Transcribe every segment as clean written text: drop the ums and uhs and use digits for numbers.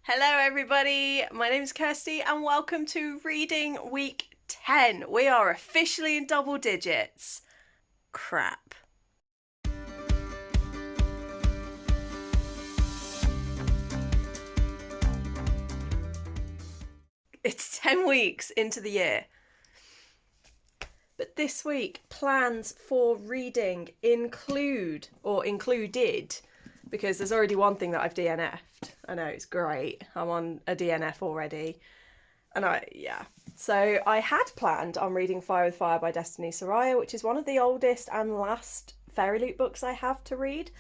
Hello, everybody. My name's Kirsty, and welcome to Reading Week 10. We are officially in double digits. Crap. It's 10 weeks into the year. But this week, plans for reading included, because there's already one thing that I've DNF'd. I know, it's great. I'm on a DNF already. So I had planned on reading Fire with Fire by Destiny Soraya, which is one of the oldest and last Fairy Loot books I have to read.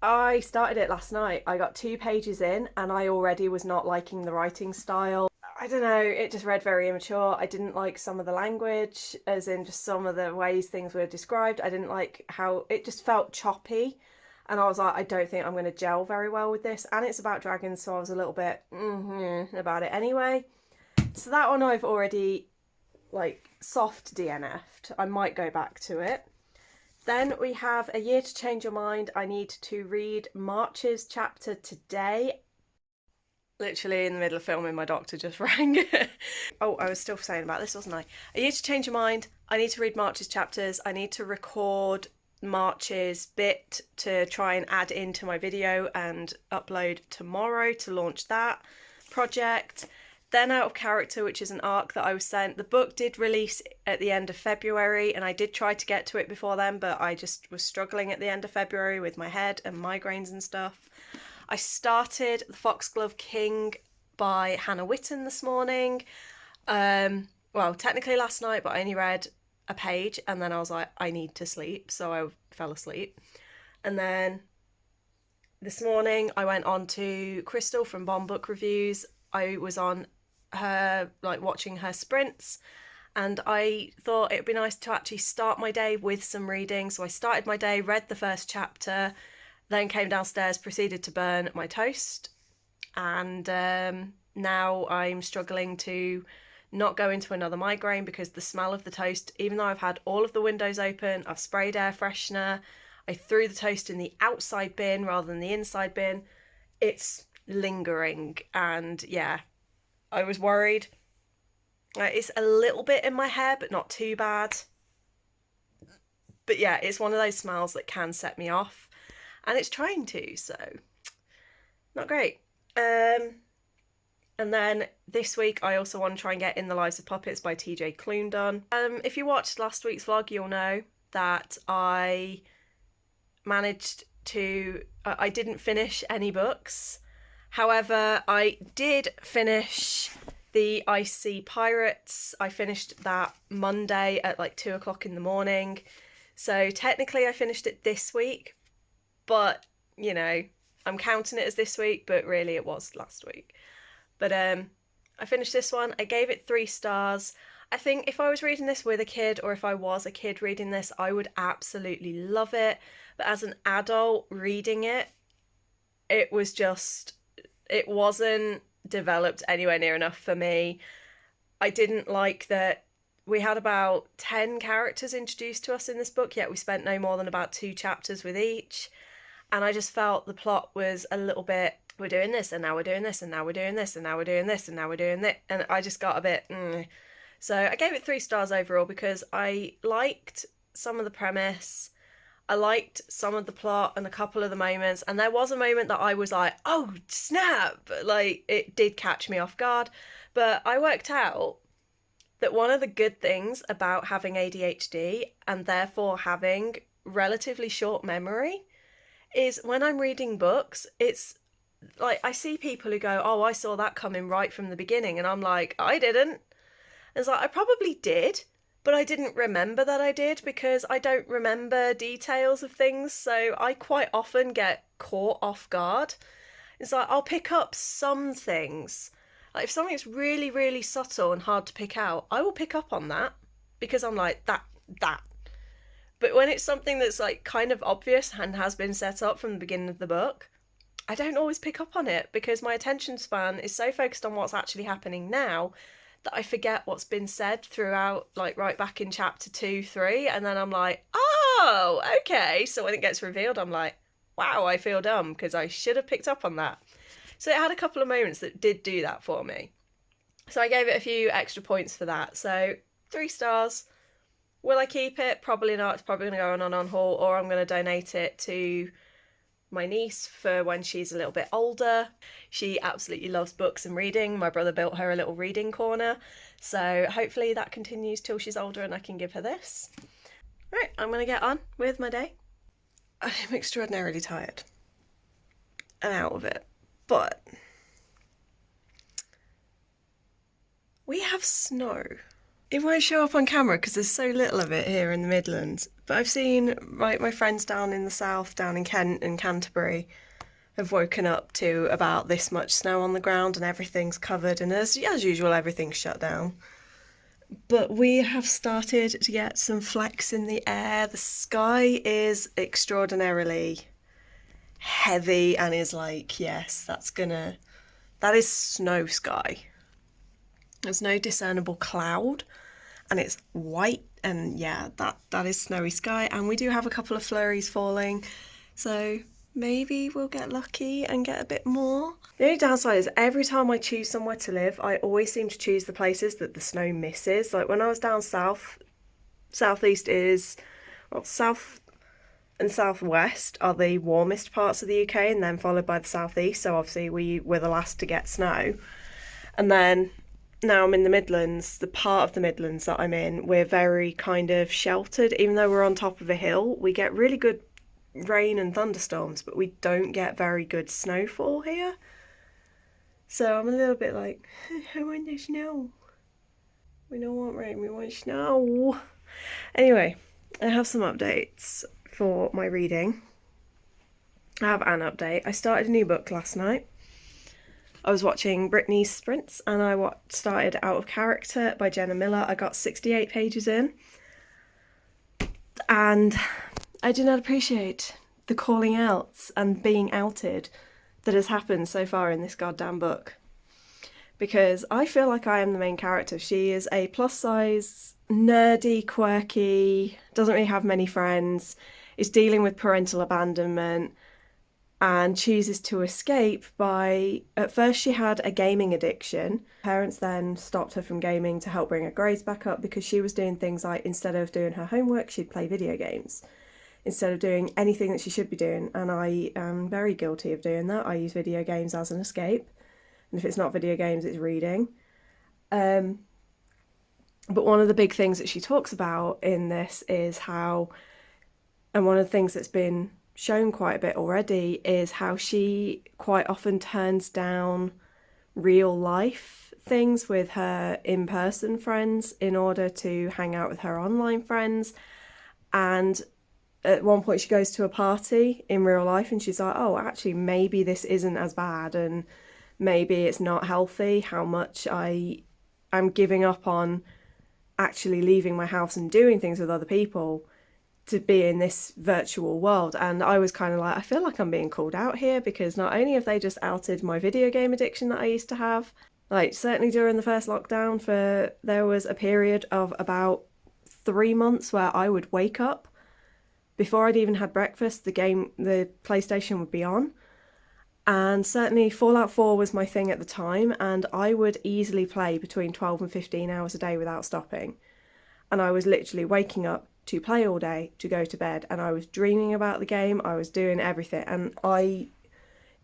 I started it last night. I got 2 pages in and I already was not liking the writing style. I don't know, it just read very immature. I didn't like some of the language, as in just some of the ways things were described. I didn't like how it just felt choppy. And I was like, I don't think I'm going to gel very well with this. And it's about dragons, so I was a little bit about it anyway. So that one I've already soft DNF'd. I might go back to it. Then we have A Year to Change Your Mind. I need to read March's chapter today. Literally in the middle of filming, my doctor just rang. Oh, I was still saying about this, wasn't I? A Year to Change Your Mind. I need to read March's chapters. I need to record March's bit to try and add into my video and upload tomorrow to launch that project. Then Out of Character, which is an arc that I was sent. The book did release at the end of February, and I did try to get to it before then, but I just was struggling at the end of February with my head and migraines and stuff. I started The Foxglove King by Hannah Witten this morning. Well, technically last night, but I only read a page, and then I was like, I need to sleep, so I fell asleep. And then this morning I went on to Krystal from Bomb Book Reviews. I was on her, watching her sprints, and I thought it would be nice to actually start my day with some reading. So I started my day, read the first chapter, then came downstairs, proceeded to burn my toast, and now I'm struggling to not go into another migraine because the smell of the toast, even though I've had all of the windows open, I've sprayed air freshener, I threw the toast in the outside bin rather than the inside bin, it's lingering. And yeah, I was worried. It's a little bit in my hair, but not too bad. But yeah, it's one of those smells that can set me off, and it's trying to, so not great. And then this week I also want to try and get In the Lives of Puppets by TJ Klune done. If you watched last week's vlog, you'll know that I managed to I didn't finish any books. However, I did finish the Ice Sea Pirates. I finished that Monday at 2 o'clock in the morning. So technically I finished it this week, but I'm counting it as this week, but really it was last week. But I finished this one. I gave it 3 stars. I think if I was reading this with a kid, or if I was a kid reading this, I would absolutely love it. But as an adult reading it, it wasn't developed anywhere near enough for me. I didn't like that we had about 10 characters introduced to us in this book, yet we spent no more than about 2 chapters with each. And I just felt the plot was a little bit, we're doing this, and now we're doing this, and now we're doing this, and now we're doing this, and now we're doing this. And I just got a bit, So I gave it 3 stars overall because I liked some of the premise. I liked some of the plot and a couple of the moments. And there was a moment that I was like, oh, snap. It did catch me off guard. But I worked out that one of the good things about having ADHD, and therefore having relatively short memory, is when I'm reading books, it's I see people who go, oh, I saw that coming right from the beginning. And I'm like, I didn't. And it's like, I probably did, but I didn't remember that I did because I don't remember details of things. So I quite often get caught off guard. It's like, I'll pick up some things. If something's really, really subtle and hard to pick out, I will pick up on that because I'm like, that. But when it's something that's kind of obvious and has been set up from the beginning of the book, I don't always pick up on it because my attention span is so focused on what's actually happening now that I forget what's been said throughout, right back in chapter 2, 3, and then I'm like, oh, okay. So when it gets revealed, I'm like, wow, I feel dumb because I should have picked up on that. So it had a couple of moments that did do that for me. So I gave it a few extra points for that. So 3 stars. Will I keep it? Probably not. It's probably going to go on haul, or I'm going to donate it to my niece for when she's a little bit older. She absolutely loves books and reading. My brother built her a little reading corner. So hopefully that continues till she's older and I can give her this. Right, I'm going to get on with my day. I'm extraordinarily tired and out of it, but we have snow. It won't show up on camera because there's so little of it here in the Midlands, but I've seen my friends down in the south, down in Kent and Canterbury, have woken up to about this much snow on the ground and everything's covered, and as usual everything's shut down. But we have started to get some flecks in the air. The sky is extraordinarily heavy and is like, yes, that is snow sky. There's no discernible cloud and it's white, and yeah, that is snowy sky, and we do have a couple of flurries falling, so maybe we'll get lucky and get a bit more. The only downside is every time I choose somewhere to live, I always seem to choose the places that the snow misses. Like when I was down south, southeast is, well, south and southwest are the warmest parts of the UK, and then followed by the southeast, so obviously we were the last to get snow. And then now I'm in the Midlands, the part of the Midlands that I'm in, we're very kind of sheltered. Even though we're on top of a hill, we get really good rain and thunderstorms, but we don't get very good snowfall here. So I'm a little bit like, I want the snow. We don't want rain, we want snow. Anyway, I have some updates for my reading. I have an update. I started a new book last night. I was watching Britanny's Sprints and I started Out of Character by Jenna Miller. I got 68 pages in and I did not appreciate the calling outs and being outed that has happened so far in this goddamn book. Because I feel like I am the main character. She is a plus size, nerdy, quirky, doesn't really have many friends, is dealing with parental abandonment, and chooses to escape by, at first she had a gaming addiction. Parents then stopped her from gaming to help bring her grades back up because she was doing things like, instead of doing her homework, she'd play video games instead of doing anything that she should be doing. And I am very guilty of doing that. I use video games as an escape. And if it's not video games, it's reading. But one of the big things that she talks about in this is how, and one of the things that's been shown quite a bit already, is how she quite often turns down real life things with her in-person friends in order to hang out with her online friends. And at one point she goes to a party in real life and she's like, oh, actually maybe this isn't as bad and maybe it's not healthy how much I am giving up on actually leaving my house and doing things with other people to be in this virtual world. And I was kind of like, I feel like I'm being called out here, because not only have they just outed my video game addiction that I used to have, like certainly during the first lockdown, there was a period of about 3 months where I would wake up before I'd even had breakfast, the PlayStation would be on. And certainly Fallout 4 was my thing at the time, and I would easily play between 12 and 15 hours a day without stopping. And I was literally waking up to play all day, to go to bed, and I was dreaming about the game, I was doing everything. And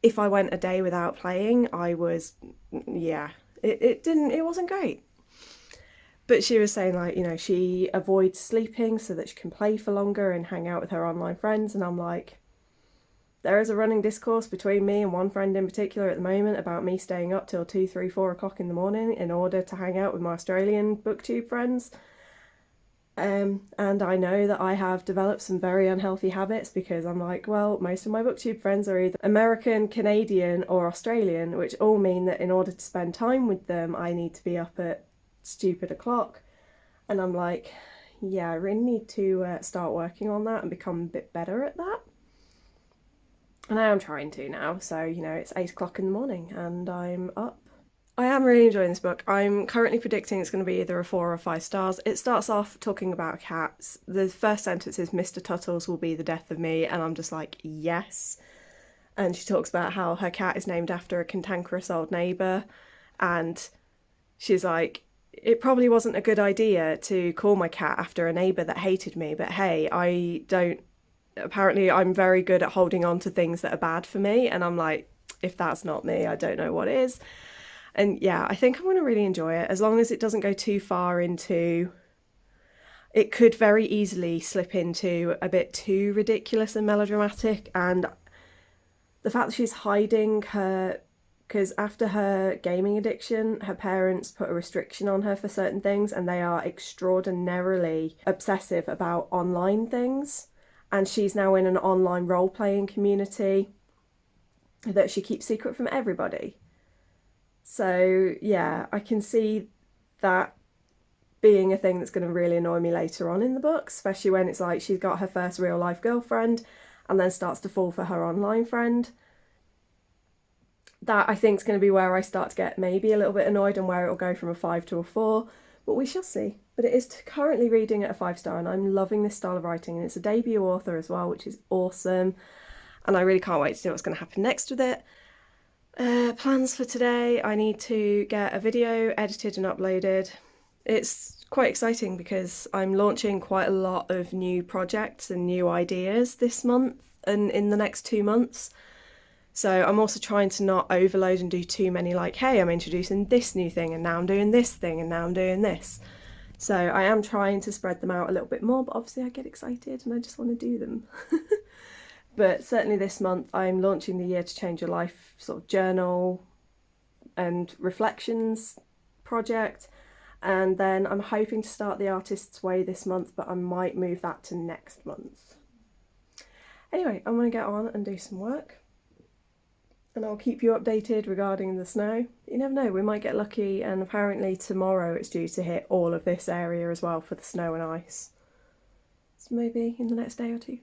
if I went a day without playing, it wasn't great. But she was saying, like, you know, she avoids sleeping so that she can play for longer and hang out with her online friends. And I'm like, there is a running discourse between me and one friend in particular at the moment about me staying up till 2, 3, 4 o'clock in the morning in order to hang out with my Australian booktube friends. And I know that I have developed some very unhealthy habits, because I'm like, well, most of my booktube friends are either American, Canadian or Australian, which all mean that in order to spend time with them, I need to be up at stupid o'clock. And I'm like, yeah, I really need to start working on that and become a bit better at that. And I am trying to now. So, you know, it's 8 o'clock in the morning and I'm up. I am really enjoying this book. I'm currently predicting it's going to be either a 4 or 5 stars. It starts off talking about cats. The first sentence is, Mr. Tuttles will be the death of me. And I'm just like, yes. and she talks about how her cat is named after a cantankerous old neighbour, and she's like, it probably wasn't a good idea to call my cat after a neighbour that hated me, but hey, apparently I'm very good at holding on to things that are bad for me, and I'm like, if that's not me, I don't know what is. And yeah, I think I'm going to really enjoy it, as long as it doesn't go too far into... It could very easily slip into a bit too ridiculous and melodramatic, and the fact that she's hiding her... Because after her gaming addiction, her parents put a restriction on her for certain things, and they are extraordinarily obsessive about online things. And she's now in an online role-playing community that she keeps secret from everybody. So yeah, I can see that being a thing that's going to really annoy me later on in the book, especially when it's like she's got her first real life girlfriend and then starts to fall for her online friend. That I think is going to be where I start to get maybe a little bit annoyed, and where it'll go from a 5 to a 4, but we shall see. But it is currently reading at a 5-star, and I'm loving this style of writing, and it's a debut author as well, which is awesome, and I really can't wait to see what's going to happen next with it. Plans for today: I need to get a video edited and uploaded. It's quite exciting because I'm launching quite a lot of new projects and new ideas this month and in the next 2 months. So I'm also trying to not overload and do too many, like, hey, I'm introducing this new thing and now I'm doing this thing and now I'm doing this. So I am trying to spread them out a little bit more, but obviously I get excited and I just want to do them. But certainly this month I'm launching the Year to Change Your Life sort of journal and reflections project. And then I'm hoping to start the Artist's Way this month, but I might move that to next month. Anyway, I'm going to get on and do some work. And I'll keep you updated regarding the snow. You never know, we might get lucky, and apparently tomorrow it's due to hit all of this area as well for the snow and ice. So maybe in the next day or two.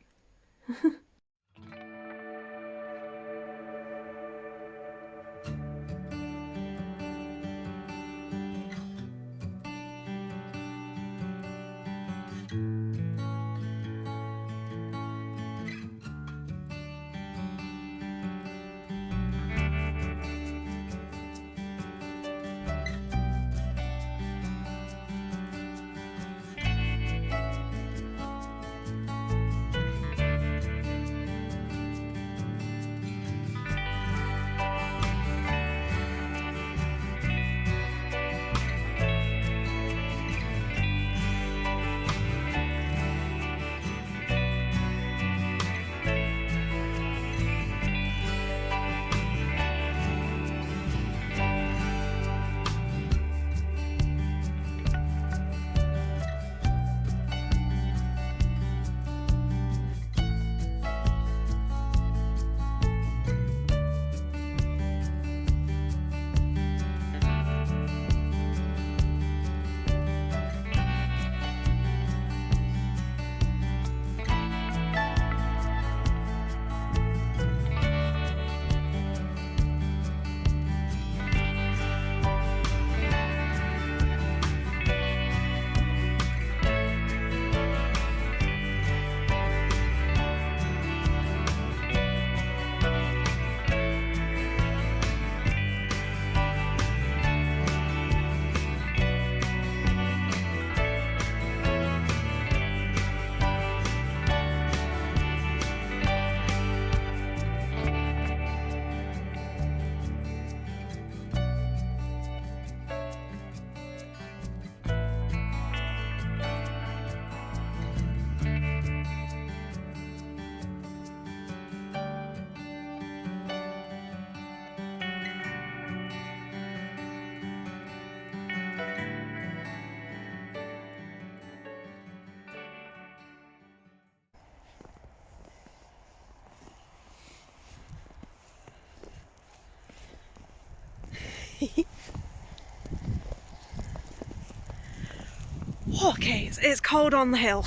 Okay, it's cold on the hill.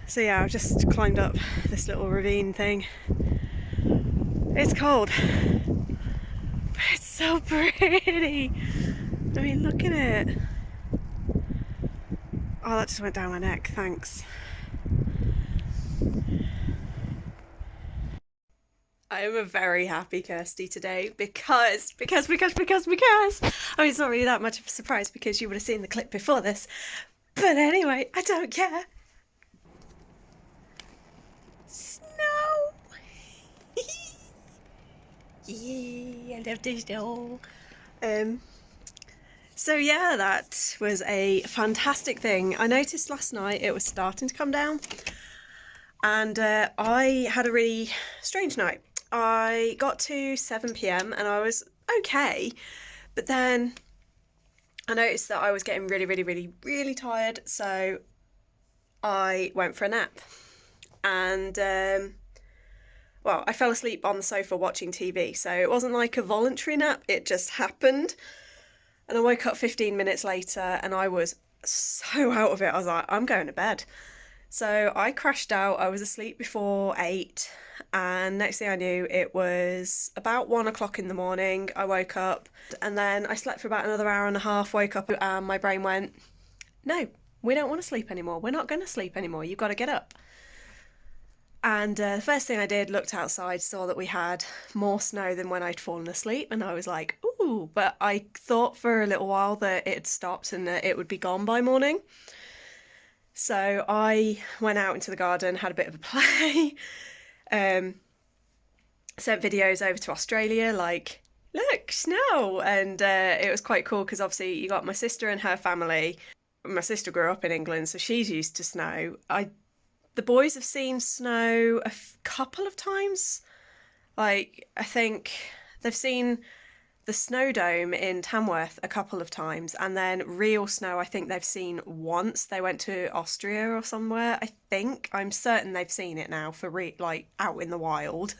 So yeah, I've just climbed up this little ravine thing. It's cold, but it's so pretty. I mean, look at it. Oh, that just went down my neck, thanks. I am a very happy Kirsty today because. I mean, it's not really that much of a surprise because you would have seen the clip before this. But anyway, I don't care. Snow! Yeah, I love the snow. Um, so yeah, that was a fantastic thing. I noticed last night it was starting to come down, and I had a really strange night. I got to 7 p.m. and I was okay, but then I noticed that I was getting really, really, really, really tired, so I went for a nap. And well, I fell asleep on the sofa watching TV, so it wasn't like a voluntary nap, it just happened. And I woke up 15 minutes later and I was so out of it. I was like, I'm going to bed. So I crashed out. I was asleep before 8. And next thing I knew, it was about 1 o'clock in the morning. I woke up and then I slept for about another hour and a half, woke up and my brain went, no, we don't want to sleep anymore. We're not going to sleep anymore. You've got to get up. And the first thing I did, looked outside, saw that we had more snow than when I'd fallen asleep, and I was like, ooh, but I thought for a little while that it had stopped and that it would be gone by morning. So I went out into the garden, had a bit of a play, sent videos over to Australia, like, look, snow, and it was quite cool because obviously you got my sister and her family. My sister grew up in England, so she's used to snow. The boys have seen snow a couple of times. Like, I think they've seen the snow dome in Tamworth a couple of times, and then real snow I think they've seen once. They went to Austria or somewhere, I think. I'm certain they've seen it now for like out in the wild.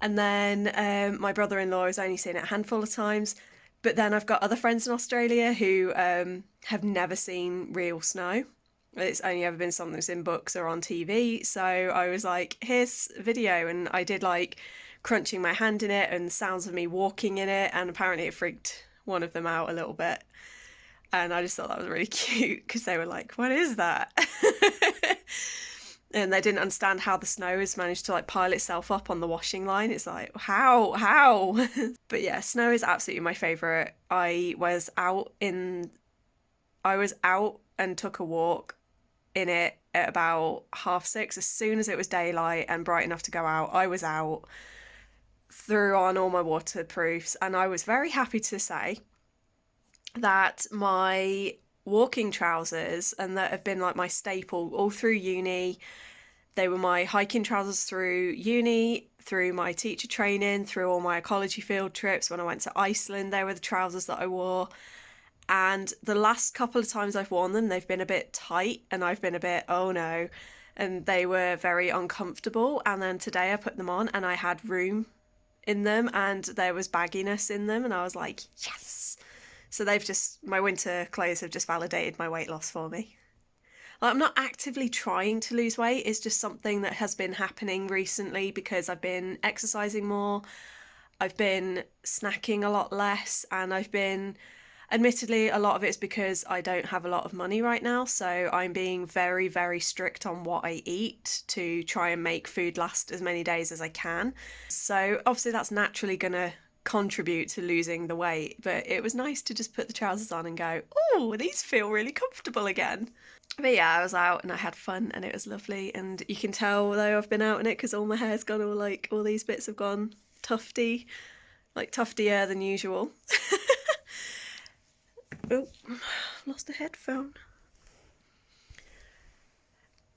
And then my brother-in-law has only seen it a handful of times. But then I've got other friends in Australia who have never seen real snow. It's only ever been something that's in books or on TV. So I was like, here's a video. And I did like crunching my hand in it and sounds of me walking in it. And apparently it freaked one of them out a little bit. And I just thought that was really cute because they were like, what is that? And they didn't understand how the snow has managed to like pile itself up on the washing line. It's like, how? But yeah, snow is absolutely my favourite. I was out and took a walk in it at about 6:30. As soon as it was daylight and bright enough to go out, I was out, threw on all my waterproofs, and I was very happy to say that my walking trousers, and that have been like my staple all through uni, they were my hiking trousers through uni, through my teacher training, through all my ecology field trips. When I went to Iceland, they were the trousers that I wore. And the last couple of times I've worn them, they've been a bit tight and I've been a bit, oh no. And they were very uncomfortable. And then today I put them on and I had room in them and there was bagginess in them. And I was like, yes. So my winter clothes have just validated my weight loss for me. Like, I'm not actively trying to lose weight. It's just something that has been happening recently because I've been exercising more. I've been snacking a lot less and admittedly, a lot of it's because I don't have a lot of money right now, so I'm being very, very strict on what I eat to try and make food last as many days as I can. So obviously that's naturally going to contribute to losing the weight, but it was nice to just put the trousers on and go, oh, these feel really comfortable again. But yeah, I was out and I had fun and it was lovely, and you can tell though I've been out in it because all my hair's gone all these bits have gone tufty, like tuftier than usual. Oh, lost a headphone.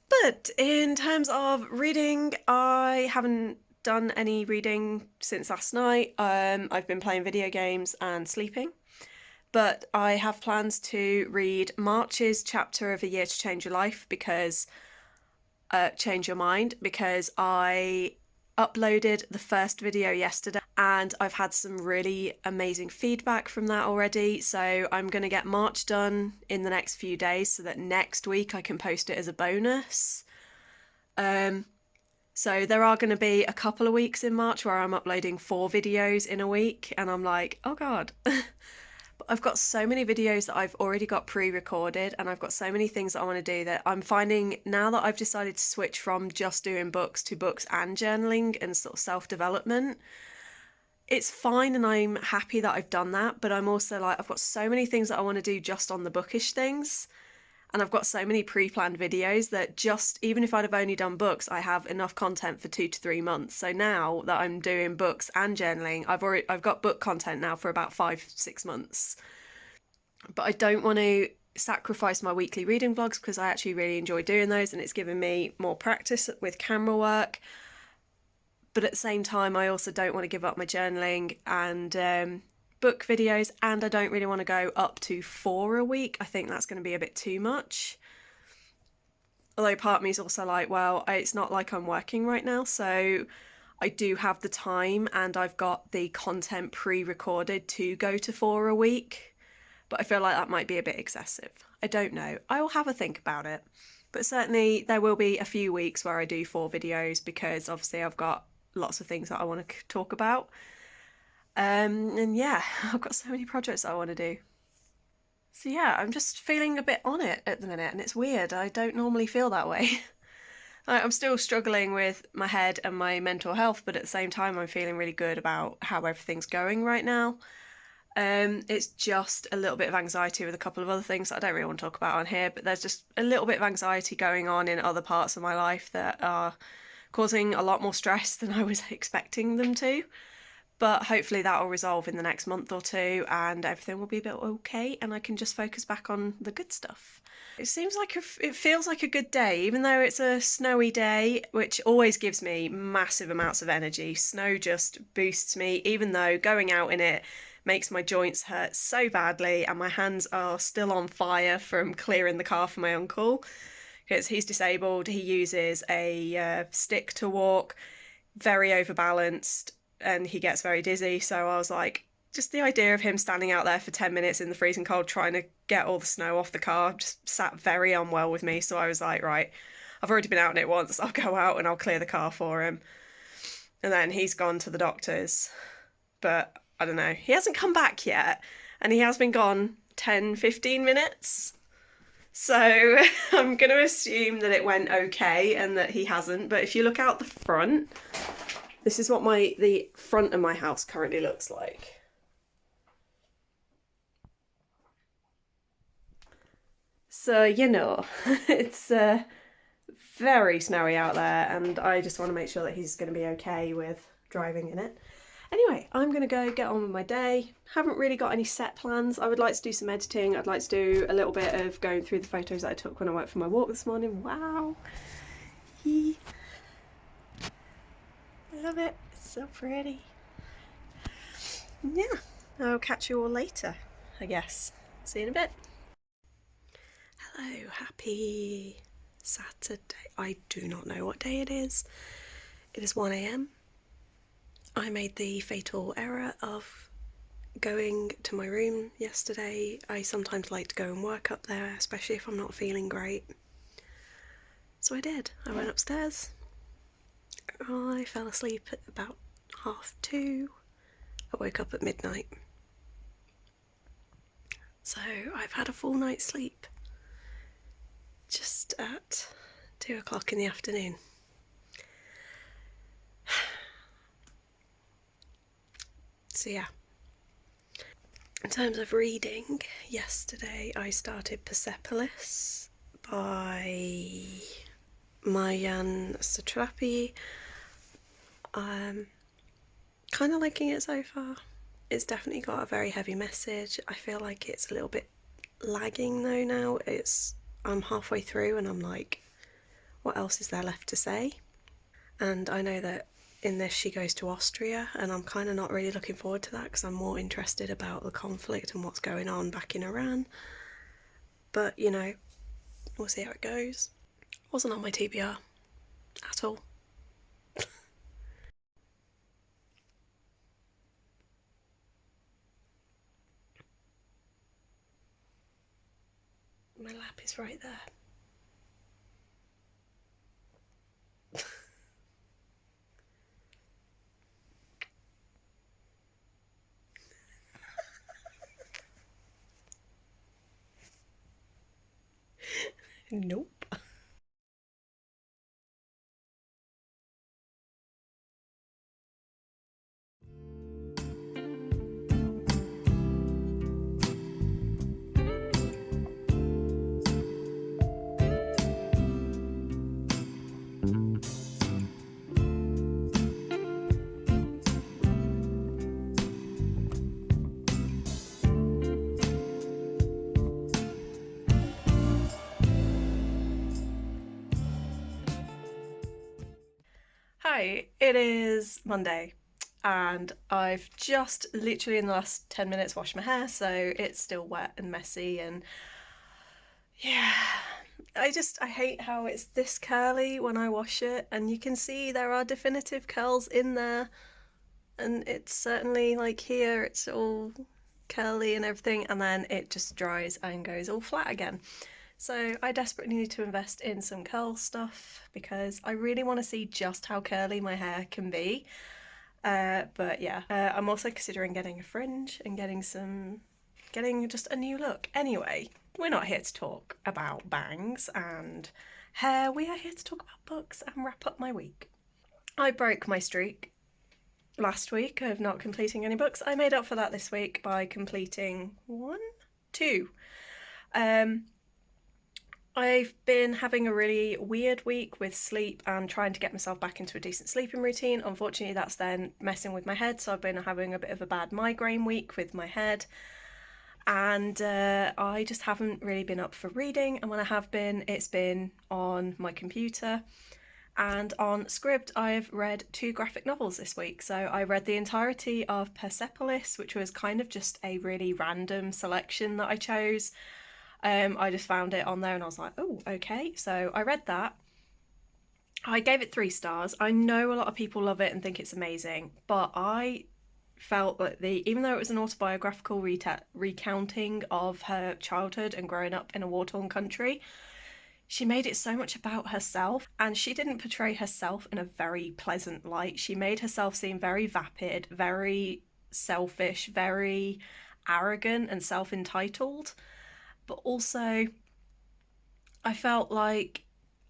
But in terms of reading, I haven't done any reading since last night. I've been playing video games and sleeping. But I have plans to read March's chapter of A Year to Change Your Life change your mind, because I uploaded the first video yesterday and I've had some really amazing feedback from that already. So I'm going to get March done in the next few days so that next week I can post it as a bonus. So there are going to be a couple of weeks in March where I'm uploading 4 videos in a week and I'm like, oh God. I've got so many videos that I've already got pre-recorded, and I've got so many things that I want to do that I'm finding now that I've decided to switch from just doing books to books and journaling and sort of self-development. It's fine and I'm happy that I've done that, but I'm also like, I've got so many things that I want to do just on the bookish things. And I've got so many pre-planned videos that just, even if I'd have only done books, I have enough content for 2 to 3 months. So now that I'm doing books and journaling, I've got book content now for about 5-6 months. But I don't want to sacrifice my weekly reading vlogs because I actually really enjoy doing those and it's given me more practice with camera work. But at the same time, I also don't want to give up my journaling and book videos, and I don't really want to go up to 4 a week. I think that's going to be a bit too much. Although part of me is also like, well, it's not like I'm working right now, so I do have the time and I've got the content pre-recorded to go to 4 a week. But I feel like that might be a bit excessive. I don't know. I will have a think about it. But certainly there will be a few weeks where I do 4 videos because obviously I've got lots of things that I want to talk about. And yeah, I've got so many projects that I want to do. So yeah, I'm just feeling a bit on it at the minute, and it's weird. I don't normally feel that way. I'm still struggling with my head and my mental health, but at the same time, I'm feeling really good about how everything's going right now. It's just a little bit of anxiety with a couple of other things that I don't really want to talk about on here, but there's just a little bit of anxiety going on in other parts of my life that are causing a lot more stress than I was expecting them to. But hopefully that'll resolve in the next month or two and everything will be a bit okay and I can just focus back on the good stuff. It feels like a good day, even though it's a snowy day, which always gives me massive amounts of energy. Snow just boosts me, even though going out in it makes my joints hurt so badly and my hands are still on fire from clearing the car for my uncle. Because he's disabled, he uses a stick to walk, very overbalanced, and he gets very dizzy. So I was like, just the idea of him standing out there for 10 minutes in the freezing cold trying to get all the snow off the car just sat very unwell with me. So I was like, right, I've already been out in it once, I'll go out and I'll clear the car for him. And then he's gone to the doctor's, but I don't know, he hasn't come back yet, and he has been gone 10-15 minutes. So I'm going to assume that it went okay and that he hasn't. But if you look out the front, this is what the front of my house currently looks like. So, you know, it's very snowy out there and I just want to make sure that he's going to be okay with driving in it. Anyway, I'm going to go get on with my day. Haven't really got any set plans. I would like to do some editing. I'd like to do a little bit of going through the photos that I took when I went for my walk this morning. Wow. I love it. It's so pretty. Yeah, I'll catch you all later, I guess. See you in a bit. Hello, happy Saturday. I do not know what day it is. It is 1 a.m. I made the fatal error of going to my room yesterday. I sometimes like to go and work up there, especially if I'm not feeling great. So I did. I went upstairs. I fell asleep at about 2:30. I woke up at midnight. So I've had a full night's sleep. Just at 2 o'clock in the afternoon. So yeah. In terms of reading, yesterday I started Persepolis by Marjan Satrapi. Kind of liking it so far. It's definitely got a very heavy message. I feel like it's a little bit lagging though now. I'm halfway through and I'm like, what else is there left to say? And I know that in this she goes to Austria and I'm kind of not really looking forward to that because I'm more interested about the conflict and what's going on back in Iran. But, you know, we'll see how it goes. Wasn't on my TBR at all. My lap is right there. Nope. Hi, it is Monday, and I've just literally in the last 10 minutes washed my hair, so it's still wet and messy. And yeah, I hate how it's this curly when I wash it, and you can see there are definitive curls in there, and it's certainly like here, it's all curly and everything, and then it just dries and goes all flat again. So I desperately need to invest in some curl stuff because I really want to see just how curly my hair can be. But yeah, I'm also considering getting a fringe and getting just a new look. Anyway, we're not here to talk about bangs and hair. We are here to talk about books and wrap up my week. I broke my streak last week of not completing any books. I made up for that this week by completing two. Um, I've been having a really weird week with sleep and trying to get myself back into a decent sleeping routine. Unfortunately, that's then messing with my head, so I've been having a bit of a bad migraine week with my head. And I just haven't really been up for reading, and when I have been, it's been on my computer. And on Scribd, I've read two graphic novels this week. So I read the entirety of Persepolis, which was kind of just a really random selection that I chose. I just found it on there and I was like, oh, okay. So I read that. I gave it 3 stars. I know a lot of people love it and think it's amazing, but I felt that even though it was an autobiographical recounting of her childhood and growing up in a war-torn country, she made it so much about herself, and she didn't portray herself in a very pleasant light. She made herself seem very vapid, very selfish, very arrogant and self-entitled. But also, I felt like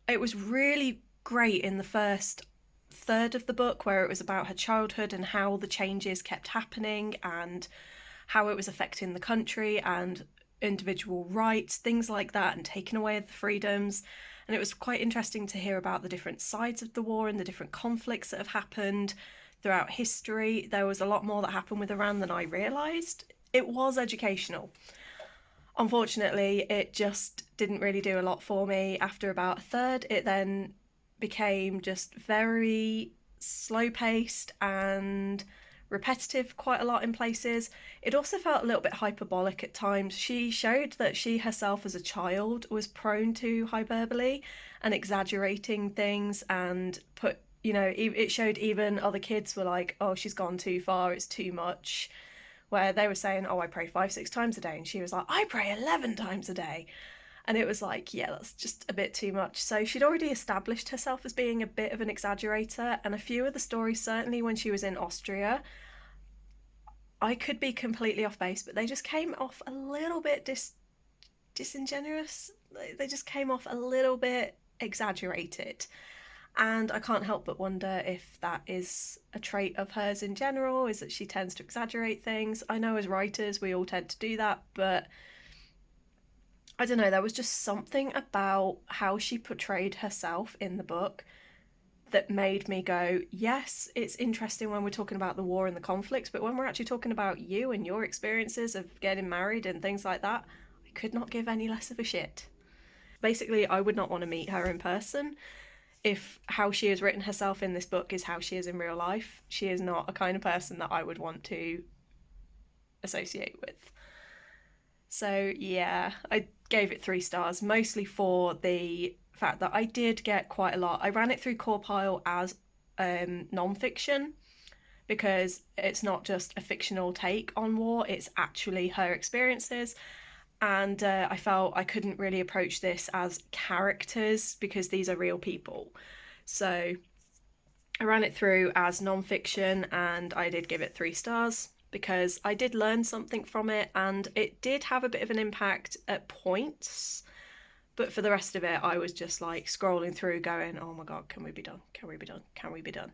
it was really great in the first third of the book where it was about her childhood and how the changes kept happening and how it was affecting the country and individual rights, things like that, and taking away the freedoms. And it was quite interesting to hear about the different sides of the war and the different conflicts that have happened throughout history. There was a lot more that happened with Iran than I realised. It was educational. Unfortunately, it just didn't really do a lot for me. After about a third, it then became just very slow paced and repetitive quite a lot in places. It also felt a little bit hyperbolic at times. She showed that she herself as a child was prone to hyperbole and exaggerating things, and it showed even other kids were like, oh, she's gone too far, it's too much. Where they were saying, oh, I pray 5, 6 times a day. And she was like, I pray 11 times a day. And it was like, yeah, that's just a bit too much. So she'd already established herself as being a bit of an exaggerator. And a few of the stories, certainly when she was in Austria, I could be completely off base, but they just came off a little bit disingenuous. They just came off a little bit exaggerated. And I can't help but wonder if that is a trait of hers in general, is that she tends to exaggerate things. I know as writers we all tend to do that, but I don't know, there was just something about how she portrayed herself in the book that made me go, yes, it's interesting when we're talking about the war and the conflicts, but when we're actually talking about you and your experiences of getting married and things like that, I could not give any less of a shit. Basically, I would not want to meet her in person. If how she has written herself in this book is how she is in real life, she is not a kind of person that I would want to associate with. So yeah, I gave it 3 stars, mostly for the fact that I did get quite a lot. I ran it through Corepile as non-fiction because it's not just a fictional take on war, it's actually her experiences. And I felt I couldn't really approach this as characters because these are real people. So I ran it through as non-fiction and I did give it 3 stars because I did learn something from it and it did have a bit of an impact at points, But for the rest of it, I was just like scrolling through going, oh my God, can we be done? Can we be done? Can we be done?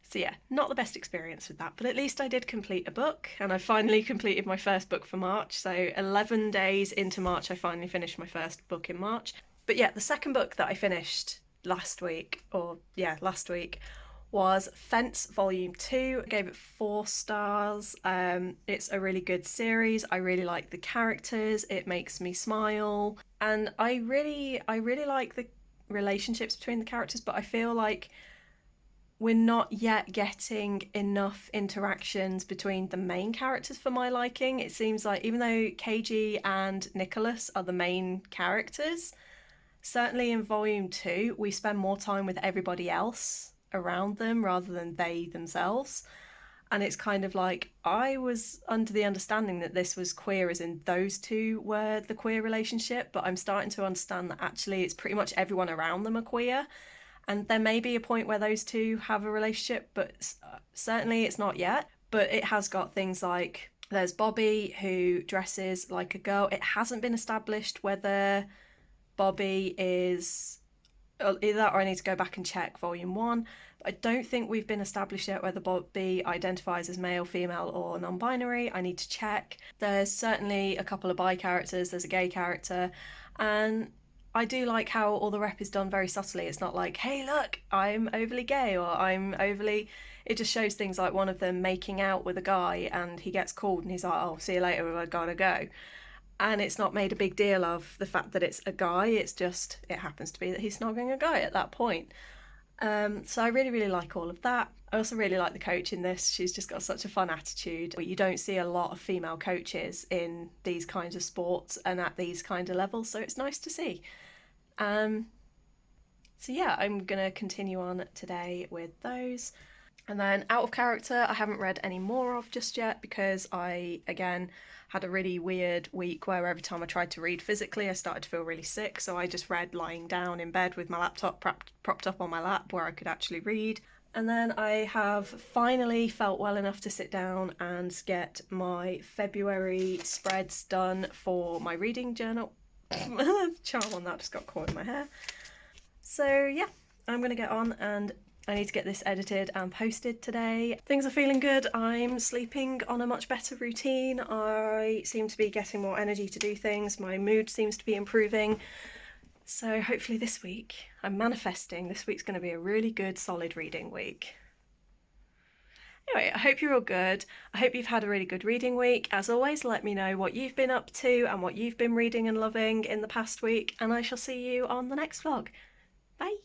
So yeah, not the best experience with that, but at least I did complete a book, and I finally completed my first book for March. So 11 days into March, I finally finished my first book in March. But yeah, the second book that I finished last week, was Fence Volume 2. I gave it 4 stars. It's a really good series. I really like the characters. It makes me smile. And I really like the relationships between the characters, but I feel like we're not yet getting enough interactions between the main characters for my liking. It seems like even though KG and Nicholas are the main characters, certainly in Volume 2, we spend more time with everybody else around them rather than they themselves. And it's kind of like, I was under the understanding that this was queer as in those two were the queer relationship, but I'm starting to understand that actually it's pretty much everyone around them are queer. And there may be a point where those two have a relationship, but certainly it's not yet. But it has got things like, there's Bobby who dresses like a girl. It hasn't been established whether Bobby is either that, or I need to go back and check Volume 1. But I don't think we've been established yet whether Bobby identifies as male, female, or non-binary. I need to check. There's certainly a couple of bi characters. There's a gay character. And I do like how all the rep is done very subtly. It's not like, hey, look, I'm overly gay, or I'm overly... It just shows things like one of them making out with a guy, and he gets called and he's like, oh, see you later, I gotta go. And it's not made a big deal of the fact that it's a guy. It's just, it happens to be that he's snogging a guy at that point. So I really like all of that. I also really like the coach in this. She's just got such a fun attitude. You don't see a lot of female coaches in these kinds of sports and at these kind of levels, so it's nice to see. So yeah, I'm gonna continue on today with those. And then Out of Character, I haven't read any more of just yet because I, again, had a really weird week where every time I tried to read physically, I started to feel really sick. So I just read lying down in bed with my laptop propped up on my lap where I could actually read. And then I have finally felt well enough to sit down and get my February spreads done for my reading journal. The charm on that just got caught in my hair. So yeah, I'm going to get on, and I need to get this edited and posted today. Things are feeling good. I'm sleeping on a much better routine. I seem to be getting more energy to do things. My mood seems to be improving. So hopefully this week, I'm manifesting, this week's going to be a really good, solid reading week. Anyway, I hope you're all good. I hope you've had a really good reading week. As always, let me know what you've been up to and what you've been reading and loving in the past week, and I shall see you on the next vlog. Bye!